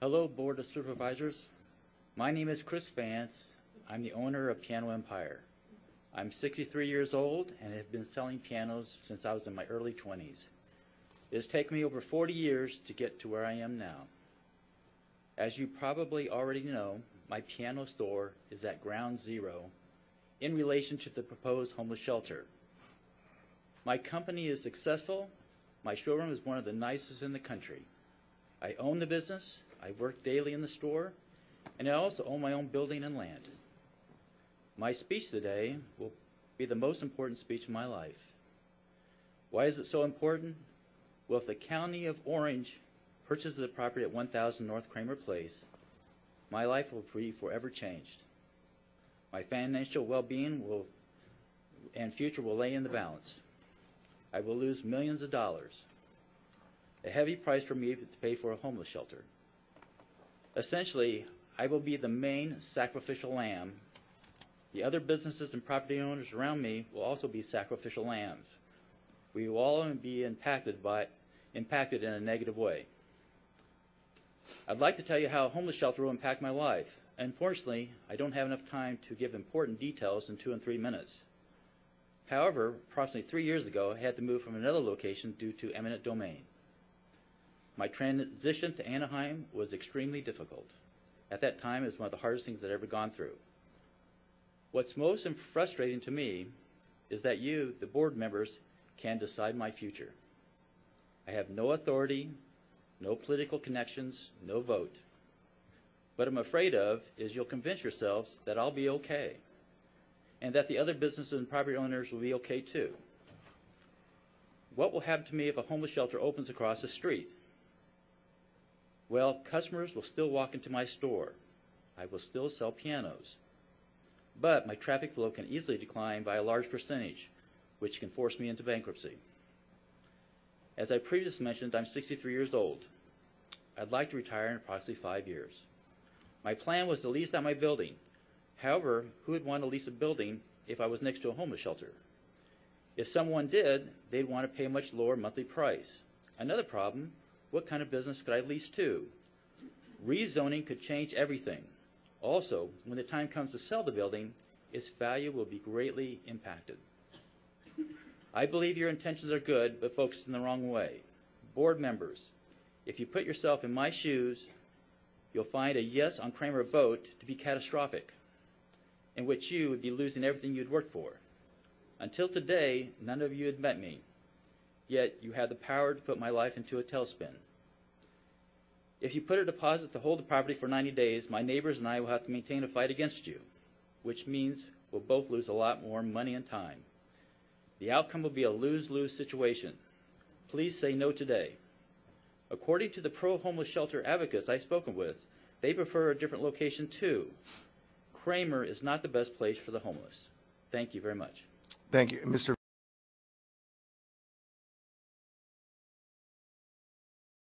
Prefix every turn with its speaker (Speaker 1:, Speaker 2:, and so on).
Speaker 1: Hello, Board of Supervisors. My name is Chris Vance. I'm the owner of Piano Empire. I'm 63 years old and have been selling pianos since I was in my early 20s. It has taken me over 40 years to get to where I am now. As you probably already know, my piano store is at ground zero in relation to the proposed homeless shelter. My company is successful. My showroom is one of the nicest in the country. I own the business, I work daily in the store, and I also own my own building and land. My speech today will be the most important speech of my life. Why is it so important? Well, if the County of Orange purchases the property at 1000 North Kramer Place, my life will be forever changed. My financial well-being and future will lay in the balance. I will lose millions of dollars, a heavy price for me to pay for a homeless shelter. Essentially, I will be the main sacrificial lamb. The other businesses and property owners around me will also be sacrificial lambs. We will all be impacted in a negative way. I'd like to tell you how a homeless shelter will impact my life. Unfortunately, I don't have enough time to give important details in 2 and 3 minutes. However, approximately 3 years ago, I had to move from another location due to eminent domain. My transition to Anaheim was extremely difficult. At that time, it was one of the hardest things I'd ever gone through. What's most frustrating to me is that you, the board members, can decide my future. I have no authority, no political connections, no vote. What I'm afraid of is you'll convince yourselves that I'll be okay, and that the other businesses and property owners will be okay too. What will happen to me if a homeless shelter opens across the street? Well, customers will still walk into my store. I will still sell pianos. But my traffic flow can easily decline by a large percentage, which can force me into bankruptcy. As I previously mentioned, I'm 63 years old. I'd like to retire in approximately 5 years. My plan was to lease out my building. However, who would want to lease a building if I was next to a homeless shelter? If someone did, they'd want to pay a much lower monthly price. Another problem, what kind of business could I lease to? Rezoning could change everything. Also, when the time comes to sell the building, its value will be greatly impacted. I believe your intentions are good, but focused in the wrong way. Board members, if you put yourself in my shoes, you'll find a yes on Kramer vote to be catastrophic, in which you would be losing everything you'd worked for. Until today, none of you had met me, yet you have the power to put my life into a tailspin. If you put a deposit to hold the property for 90 days, my neighbors and I will have to maintain a fight against you, which means we'll both lose a lot more money and time. The outcome will be a lose-lose situation. Please say no today. According to the pro-homeless shelter advocates I've spoken with, they prefer a different location too. Kramer is not the best place for the homeless. Thank you very much.
Speaker 2: Thank you. Mr.